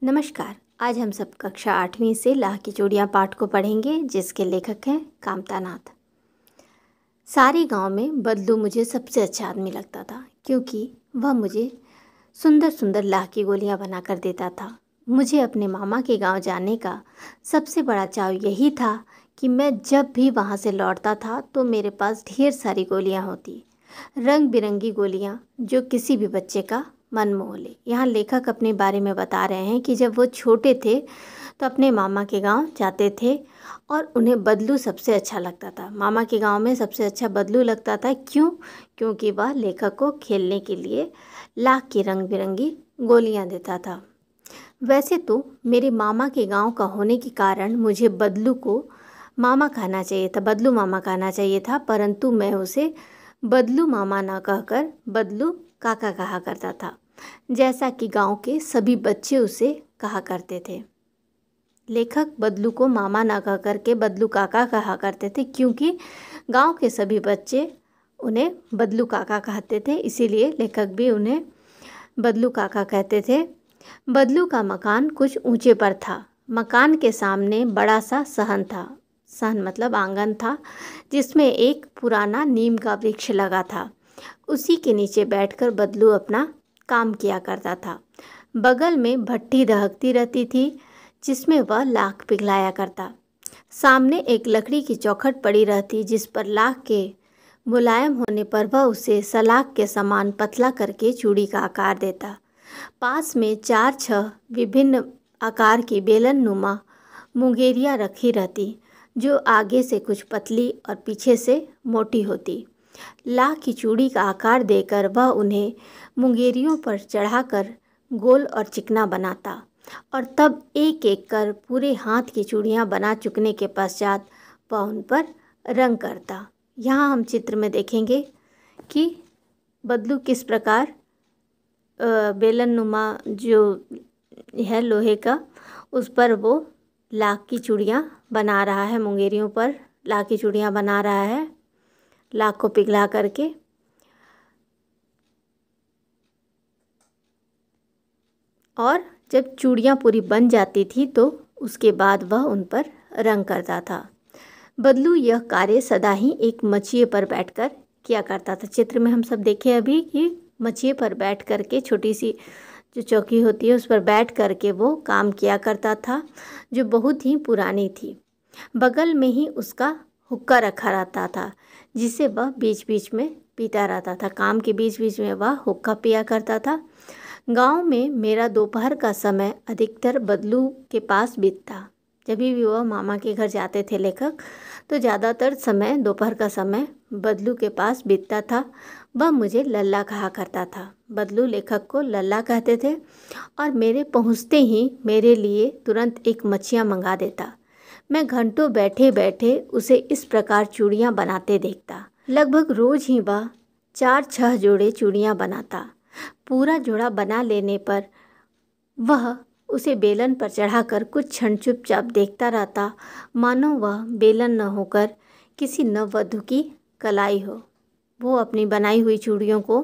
नमस्कार। आज हम सब कक्षा 8वीं से लाह की चूड़ियाँ पाठ को पढ़ेंगे, जिसके लेखक हैं कामता नाथ। सारे गांव में बदलू मुझे सबसे अच्छा आदमी लगता था, क्योंकि वह मुझे सुंदर सुंदर लाह की गोलियां बना कर देता था। मुझे अपने मामा के गांव जाने का सबसे बड़ा चाव यही था कि मैं जब भी वहां से लौटता था तो मेरे पास ढेर सारी गोलियां होती, रंग बिरंगी गोलियां जो किसी भी बच्चे का मन मोह ले। यहाँ लेखक अपने बारे में बता रहे हैं कि जब वो छोटे थे तो अपने मामा के गांव जाते थे और उन्हें बदलू सबसे अच्छा लगता था। मामा के गांव में सबसे अच्छा बदलू लगता था। क्यों? क्योंकि वह लेखक को खेलने के लिए लाख की रंग बिरंगी गोलियां देता था। वैसे तो मेरे मामा के गांव का होने के कारण मुझे बदलू को मामा कहना चाहिए था, बदलू मामा कहना चाहिए था, परंतु मैं उसे बदलू मामा न कहकर बदलू काका कहा करता था, जैसा कि गांव के सभी बच्चे उसे कहा करते थे। लेखक बदलू को मामा ना कह करके बदलू काका कहा करते थे, क्योंकि गांव के सभी बच्चे उन्हें बदलू काका कहते थे, इसीलिए लेखक भी उन्हें बदलू काका कहते थे। बदलू का मकान कुछ ऊंचे पर था। मकान के सामने बड़ा सा सहन था। सहन मतलब आंगन था, जिसमें एक पुराना नीम का वृक्ष लगा था। उसी के नीचे बैठकर बदलू अपना काम किया करता था। बगल में भट्ठी दहकती रहती थी, जिसमें वह लाख पिघलाया करता। सामने एक लकड़ी की चौखट पड़ी रहती, जिस पर लाख के मुलायम होने पर वह उसे सलाख के समान पतला करके चूड़ी का आकार देता। पास में 4-6 विभिन्न आकार की बेलन नुमा मुंगेरियाँ रखी रहती, जो आगे से कुछ पतली और पीछे से मोटी होती। लाख की चूड़ी का आकार देकर वह उन्हें मुंगेरियों पर चढ़ाकर गोल और चिकना बनाता, और तब एक एक कर पूरे हाथ की चूड़ियाँ बना चुकने के पश्चात वह उन पर रंग करता। यहाँ हम चित्र में देखेंगे कि बदलू किस प्रकार बेलन नुमा जो है लोहे का, उस पर वो लाख की चूड़ियाँ बना रहा है। मुंगेरियों पर लाख की चूड़ियाँ बना रहा है, लाख को पिघला करके। और जब चूड़ियाँ पूरी बन जाती थी तो उसके बाद वह उन पर रंग करता था। बदलू यह कार्य सदा ही एक मचिए पर बैठकर किया करता था। चित्र में हम सब देखें अभी कि मचिए पर बैठ करके, छोटी सी जो चौकी होती है उस पर बैठ करके वो काम किया करता था, जो बहुत ही पुरानी थी। बगल में ही उसका हुक्का रखा रहता था, जिसे वह बीच बीच में पीता रहता था। काम के बीच बीच में वह हुक्का पिया करता था। गांव में मेरा दोपहर का समय अधिकतर बदलू के पास बीतता। जब भी वह मामा के घर जाते थे लेखक, तो ज़्यादातर समय दोपहर का समय बदलू के पास बीतता था। वह मुझे लल्ला कहा करता था। बदलू लेखक को लल्ला कहते थे और मेरे पहुंचते ही मेरे लिए तुरंत एक मच्छियाँ मंगा देता। मैं घंटों बैठे बैठे उसे इस प्रकार चूड़ियाँ बनाते देखता। लगभग रोज़ ही वह 4-6 जोड़े चूड़ियाँ बनाता। पूरा जोड़ा बना लेने पर वह उसे बेलन पर चढ़ाकर कुछ क्षण चुपचाप देखता रहता, मानो वह बेलन न होकर किसी नववधू की कलाई हो। वो अपनी बनाई हुई चूड़ियों को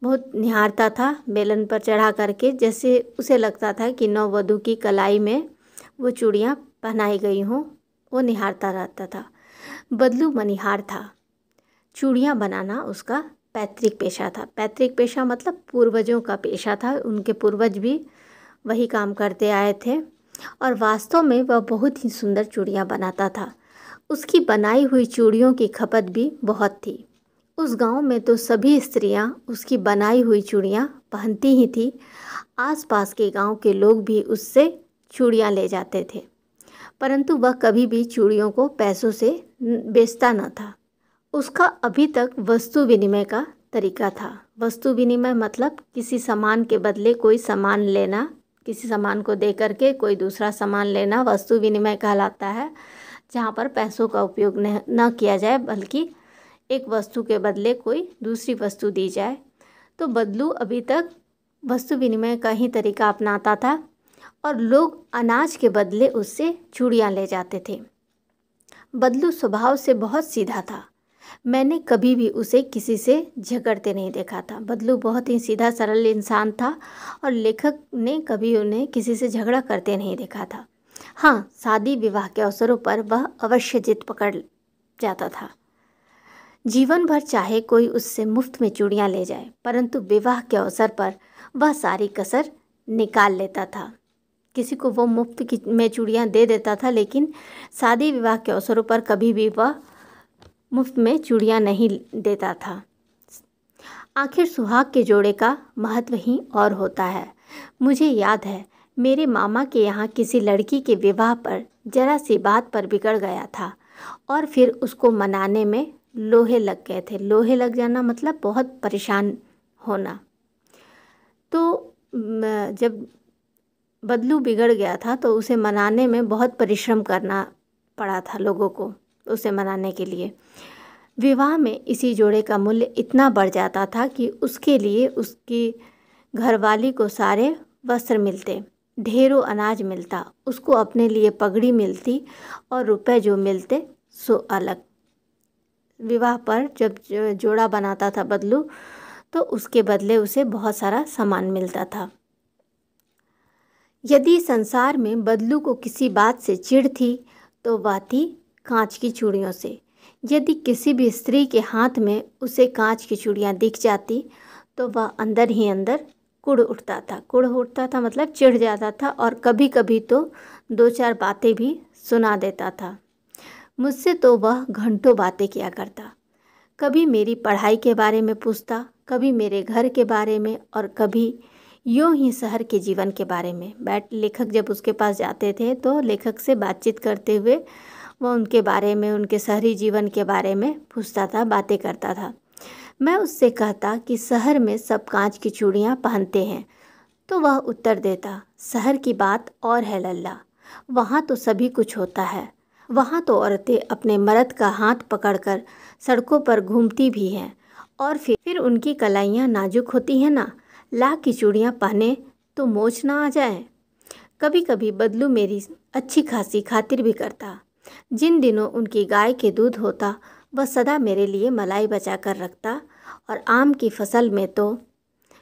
बहुत निहारता था बेलन पर चढ़ा करके, जैसे उसे लगता था कि नववधू की कलाई में वो चूड़ियाँ पहनाई गई हों। वो निहारता रहता था। बदलू मनिहार था। चूड़ियाँ बनाना उसका पैतृक पेशा था। पैतृक पेशा मतलब पूर्वजों का पेशा था। उनके पूर्वज भी वही काम करते आए थे, और वास्तव में वह बहुत ही सुंदर चूड़ियाँ बनाता था। उसकी बनाई हुई चूड़ियों की खपत भी बहुत थी। उस गांव में तो सभी स्त्रियां उसकी बनाई हुई चूड़ियाँ पहनती ही थी। आसपास के गांव के लोग भी उससे चूड़ियाँ ले जाते थे, परंतु वह कभी भी चूड़ियों को पैसों से बेचता न था। उसका अभी तक वस्तु विनिमय का तरीका था। वस्तु विनिमय मतलब किसी सामान के बदले कोई सामान लेना, किसी सामान को दे करके कोई दूसरा सामान लेना वस्तु विनिमय कहलाता है, जहाँ पर पैसों का उपयोग न किया जाए, बल्कि एक वस्तु के बदले कोई दूसरी वस्तु दी जाए। तो बदलू अभी तक वस्तु विनिमय का ही तरीका अपनाता था, और लोग अनाज के बदले उससे चूड़ियाँ ले जाते थे। बदलू स्वभाव से बहुत सीधा था। मैंने कभी भी उसे किसी से झगड़ते नहीं देखा था। बदलू बहुत ही सीधा सरल इंसान था और लेखक ने कभी उन्हें किसी से झगड़ा करते नहीं देखा था। हाँ, शादी विवाह के अवसरों पर वह अवश्य जिद पकड़ जाता था। जीवन भर चाहे कोई उससे मुफ्त में चूड़ियाँ ले जाए, परंतु विवाह के अवसर पर वह सारी कसर निकाल लेता था। किसी को वो मुफ्त में चूड़ियाँ दे देता था, लेकिन शादी विवाह के अवसरों पर कभी भी वह मुफ्त में चूड़ियाँ नहीं देता था। आखिर सुहाग के जोड़े का महत्व ही और होता है। मुझे याद है, मेरे मामा के यहाँ किसी लड़की के विवाह पर जरा सी बात पर बिगड़ गया था और फिर उसको मनाने में लोहे लग गए थे। लोहे लग जाना मतलब बहुत परेशान होना। तो जब बदलू बिगड़ गया था तो उसे मनाने में बहुत परिश्रम करना पड़ा था लोगों को उसे मनाने के लिए। विवाह में इसी जोड़े का मूल्य इतना बढ़ जाता था कि उसके लिए उसकी घरवाली को सारे वस्त्र मिलते, ढेरों अनाज मिलता, उसको अपने लिए पगड़ी मिलती और रुपए जो मिलते सो अलग। विवाह पर जब जोड़ा बनाता था बदलू, तो उसके बदले उसे बहुत सारा सामान मिलता था। यदि संसार में बदलू को किसी बात से चिढ़ थी तो वह थी कांच की चूड़ियों से। यदि किसी भी स्त्री के हाथ में उसे कांच की चूड़ियाँ दिख जाती तो वह अंदर ही अंदर कुढ़ उठता था मतलब चिढ़ जाता था और कभी कभी तो दो चार बातें भी सुना देता था। मुझसे तो वह घंटों बातें किया करता। कभी मेरी पढ़ाई के बारे में पूछता, कभी मेरे घर के बारे में और कभी यूँ ही शहर के जीवन के बारे में। लेखक जब उसके पास जाते थे तो लेखक से बातचीत करते हुए वह उनके बारे में, उनके शहरी जीवन के बारे में पूछता था, बातें करता था। मैं उससे कहता कि शहर में सब कांच की चूड़ियाँ पहनते हैं, तो वह उत्तर देता, शहर की बात और है लल्ला, वहाँ तो सभी कुछ होता है। वहाँ तो औरतें अपने मर्द का हाथ पकड़कर सड़कों पर घूमती भी हैं और फिर उनकी कलाइयाँ नाजुक होती हैं ना, लाख की चूड़ियाँ पहने तो मोच ना आ जाए। कभी कभी बदलू मेरी अच्छी खासी खातिर भी करता। जिन दिनों उनकी गाय के दूध होता वह सदा मेरे लिए मलाई बचा कर रखता और आम की फसल में तो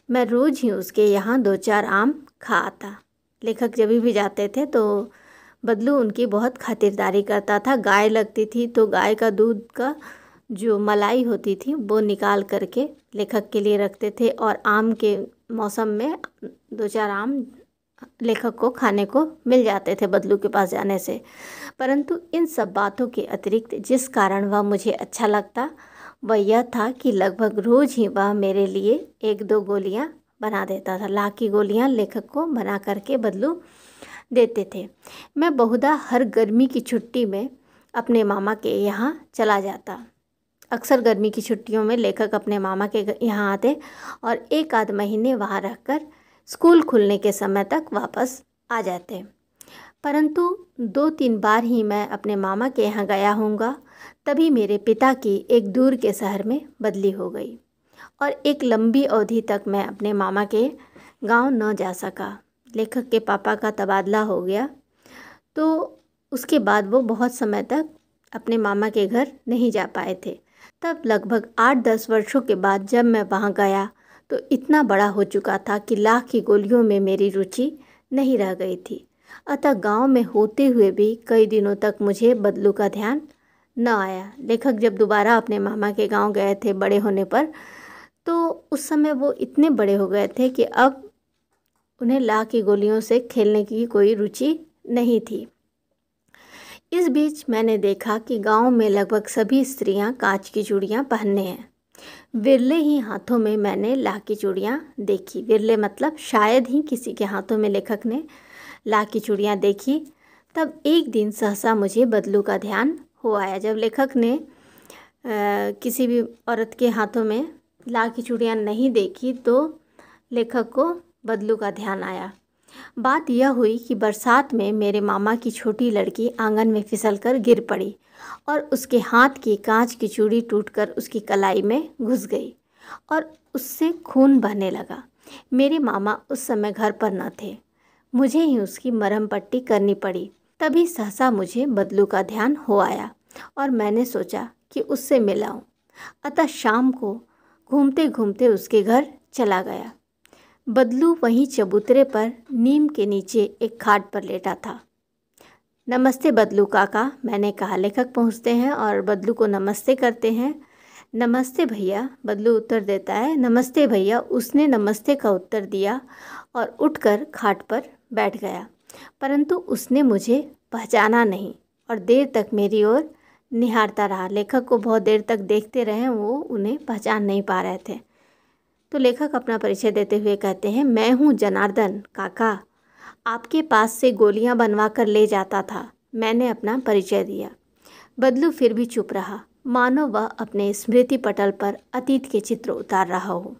मैं रोज़ ही उसके यहाँ दो चार आम खा आता। लेखक जब भी जाते थे तो बदलू उनकी बहुत खातिरदारी करता था। गाय लगती थी तो गाय का दूध का जो मलाई होती थी वो निकाल करके लेखक के लिए रखते थे और आम के मौसम में दो चार आम लेखक को खाने को मिल जाते थे बदलू के पास जाने से। परंतु इन सब बातों के अतिरिक्त जिस कारण वह मुझे अच्छा लगता वह यह था कि लगभग रोज़ ही वह मेरे लिए एक दो गोलियां बना देता था। लाख की गोलियां लेखक को बना करके बदलू देते थे। मैं बहुधा हर गर्मी की छुट्टी में अपने मामा के यहाँ चला जाता। अक्सर गर्मी की छुट्टियों में लेखक अपने मामा के यहाँ आते और एक आध महीने वहाँ रहकर स्कूल खुलने के समय तक वापस आ जाते। परंतु 2-3 बार ही मैं अपने मामा के यहाँ गया होऊंगा, तभी मेरे पिता की एक दूर के शहर में बदली हो गई और एक लंबी अवधि तक मैं अपने मामा के गांव न जा सका। लेखक के पापा का तबादला हो गया तो उसके बाद वो बहुत समय तक अपने मामा के घर नहीं जा पाए थे। तब लगभग 8-10 वर्षों के बाद जब मैं वहाँ गया तो इतना बड़ा हो चुका था कि लाख की गोलियों में मेरी रुचि नहीं रह गई थी। अतः गांव में होते हुए भी कई दिनों तक मुझे बदलू का ध्यान न आया। लेखक जब दोबारा अपने मामा के गांव गए थे बड़े होने पर, तो उस समय वो इतने बड़े हो गए थे कि अब उन्हें लाख की गोलियों से खेलने की कोई रुचि नहीं थी। इस बीच मैंने देखा कि गांव में लगभग सभी स्त्रियां कांच की चूड़ियां पहनने हैं। विरले ही हाथों में मैंने लाख की चूड़ियां देखी। विरले मतलब शायद ही किसी के हाथों में लेखक ने लाख की चूड़ियां देखी। तब एक दिन सहसा मुझे बदलू का ध्यान हो आया। जब लेखक ने किसी भी औरत के हाथों में लाख की चूड़ियां नहीं देखी तो लेखक को बदलू का ध्यान आया। बात यह हुई कि बरसात में मेरे मामा की छोटी लड़की आंगन में फिसलकर गिर पड़ी और उसके हाथ की कांच की चूड़ी टूटकर उसकी कलाई में घुस गई और उससे खून बहने लगा। मेरे मामा उस समय घर पर न थे, मुझे ही उसकी मरहम पट्टी करनी पड़ी। तभी सहसा मुझे बदलू का ध्यान हो आया और मैंने सोचा कि उससे मिलाऊं। अतः शाम को घूमते घूमते उसके घर चला गया। बदलू वहीं चबूतरे पर नीम के नीचे एक खाट पर लेटा था। नमस्ते बदलू काका, मैंने कहा। लेखक पहुंचते हैं और बदलू को नमस्ते करते हैं। नमस्ते भैया, बदलू उत्तर देता है। नमस्ते भैया, उसने नमस्ते का उत्तर दिया और उठकर खाट पर बैठ गया, परंतु उसने मुझे पहचाना नहीं और देर तक मेरी ओर निहारता रहा। लेखक को बहुत देर तक देखते रहे, वो उन्हें पहचान नहीं पा रहे थे। तो लेखक अपना परिचय देते हुए कहते हैं, मैं हूँ जनार्दन काका, आपके पास से गोलियां बनवा कर ले जाता था। मैंने अपना परिचय दिया। बदलू फिर भी चुप रहा, मानो वह अपने स्मृति पटल पर अतीत के चित्र उतार रहा हो।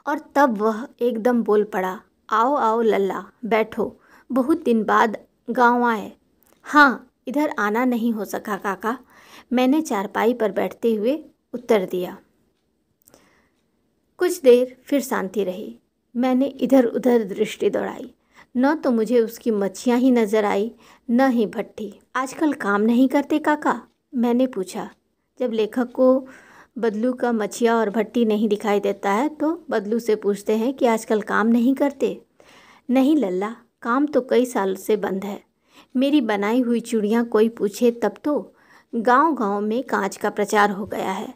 और तब वह एकदम बोल पड़ा, आओ आओ लल्ला, बैठो, बहुत दिन बाद गांव आए। हाँ, इधर आना नहीं हो सका काका, मैंने चारपाई पर बैठते हुए उत्तर दिया। कुछ देर फिर शांति रही। मैंने इधर उधर दृष्टि दौड़ाई, न तो मुझे उसकी मच्छियाँ ही नजर आई, न ही भट्ठी। आजकल काम नहीं करते काका, मैंने पूछा। जब लेखक को बदलू का मछिया और भट्टी नहीं दिखाई देता है तो बदलू से पूछते हैं कि आजकल काम नहीं करते। नहीं लल्ला, काम तो कई साल से बंद है। मेरी बनाई हुई चूड़ियाँ कोई पूछे तब तो। गांव-गांव में कांच का प्रचार हो गया है।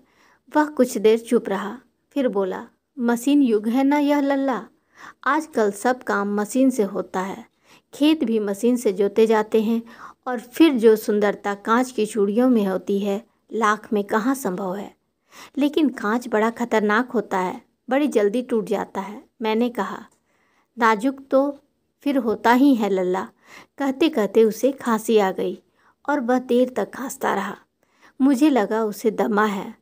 वह कुछ देर चुप रहा, फिर बोला, मशीन युग है ना यह लल्ला, आजकल सब काम मशीन से होता है। खेत भी मशीन से जोते जाते हैं और फिर जो सुंदरता कांच की चूड़ियों में होती है, लाख में कहाँ संभव है। लेकिन कांच बड़ा खतरनाक होता है, बड़ी जल्दी टूट जाता है। मैंने कहा, नाजुक तो फिर होता ही है लल्ला। कहते कहते उसे खांसी आ गई और वह देर तक खांसता रहा। मुझे लगा उसे दमा है।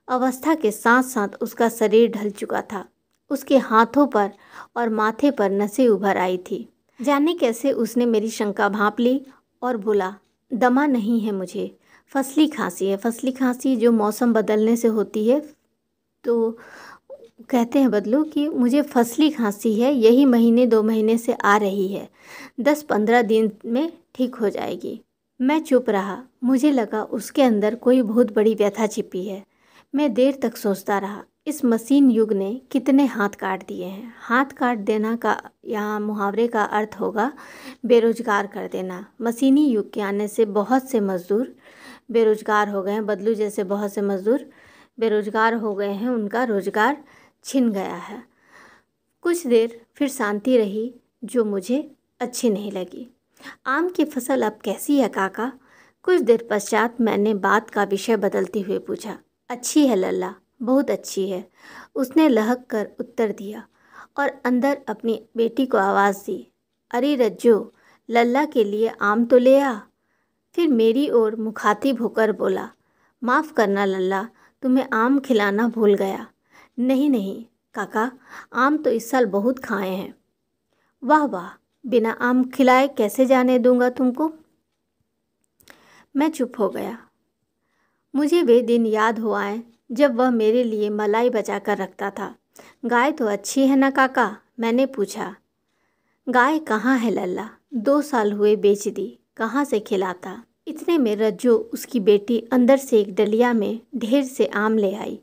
अवस्था के साथ साथ उसका शरीर ढल चुका था। उसके हाथों पर और माथे पर नसें उभर आई थी। जाने कैसे उसने मेरी शंका भांप ली और बोला, दमा नहीं है मुझे, फसली खांसी है। फसली खांसी जो मौसम बदलने से होती है। तो कहते हैं बदलू कि मुझे फसली खांसी है, यही महीने 2 महीने से आ रही है, 10-15 दिन में ठीक हो जाएगी। मैं चुप रहा। मुझे लगा उसके अंदर कोई बहुत बड़ी व्यथा छिपी है। मैं देर तक सोचता रहा। इस मशीन युग ने कितने हाथ काट दिए हैं। हाथ काट देना का यहाँ मुहावरे का अर्थ होगा बेरोजगार कर देना। मशीनी युग के आने से बहुत से मज़दूर बेरोजगार हो गए हैं। बदलू जैसे बहुत से मज़दूर बेरोजगार हो गए हैं, उनका रोजगार छिन गया है। कुछ देर फिर शांति रही जो मुझे अच्छी नहीं लगी। आम की फसल अब कैसी है काका? कुछ देर पश्चात मैंने बात का विषय बदलते हुए पूछा। अच्छी है लल्ला, बहुत अच्छी है, उसने लहक कर उत्तर दिया और अंदर अपनी बेटी को आवाज़ दी, अरे रज्जो, लल्ला के लिए आम तो ले आ। फिर मेरी ओर मुखातिब होकर बोला, माफ़ करना लल्ला, तुम्हें आम खिलाना भूल गया। नहीं नहीं काका, आम तो इस साल बहुत खाए हैं। वाह वाह, बिना आम खिलाए कैसे जाने दूंगा तुमको। मैं चुप हो गया। मुझे वे दिन याद हो आए जब वह मेरे लिए मलाई बचा कर रखता था। गाय तो अच्छी है ना काका? मैंने पूछा। गाय कहाँ है लल्ला, 2 साल हुए बेच दी, कहाँ से खिलाता। इतने में रज्जो उसकी बेटी अंदर से एक डलिया में ढेर से आम ले आई।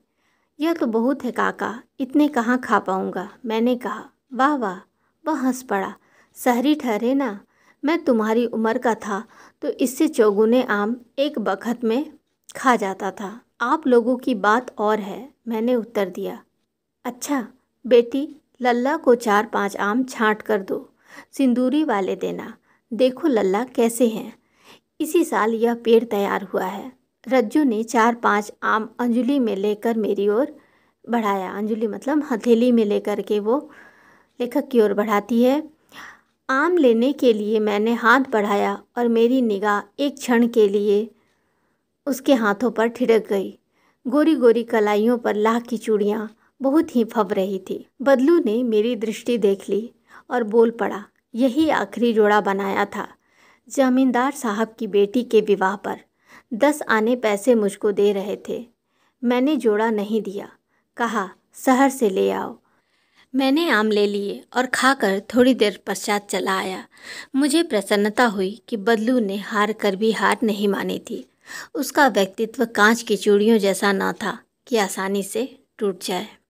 यह तो बहुत है काका, इतने कहाँ खा पाऊँगा, मैंने कहा। वाह वाह, वह हंस पड़ा। शहरी ठहरे ना, मैं तुम्हारी उम्र का था तो इससे चौगुने आम एक बखत में खा जाता था। आप लोगों की बात और है, मैंने उत्तर दिया। अच्छा बेटी, लल्ला को 4-5 आम छांट कर दो, सिंदूरी वाले देना। देखो लल्ला कैसे हैं। इसी साल यह पेड़ तैयार हुआ है। रज्जू ने 4-5 आम अंजलि में लेकर मेरी ओर बढ़ाया। अंजलि मतलब हथेली में लेकर के वो लेखक की ओर बढ़ाती है। आम लेने के लिए मैंने हाथ बढ़ाया और मेरी निगाह एक क्षण के लिए उसके हाथों पर ठिठक गई। गोरी गोरी कलाइयों पर लाख की चूड़ियाँ बहुत ही फब रही थी। बदलू ने मेरी दृष्टि देख ली और बोल पड़ा, यही आखिरी जोड़ा बनाया था जमींदार साहब की बेटी के विवाह पर। 10 आने पैसे मुझको दे रहे थे। मैंने जोड़ा नहीं दिया, कहा शहर से ले आओ। मैंने आम ले लिए और खाकर थोड़ी देर पश्चात चला आया। मुझे प्रसन्नता हुई कि बदलू ने हार कर भी हार नहीं मानी थी। उसका व्यक्तित्व कांच की चूड़ियों जैसा न था कि आसानी से टूट जाए।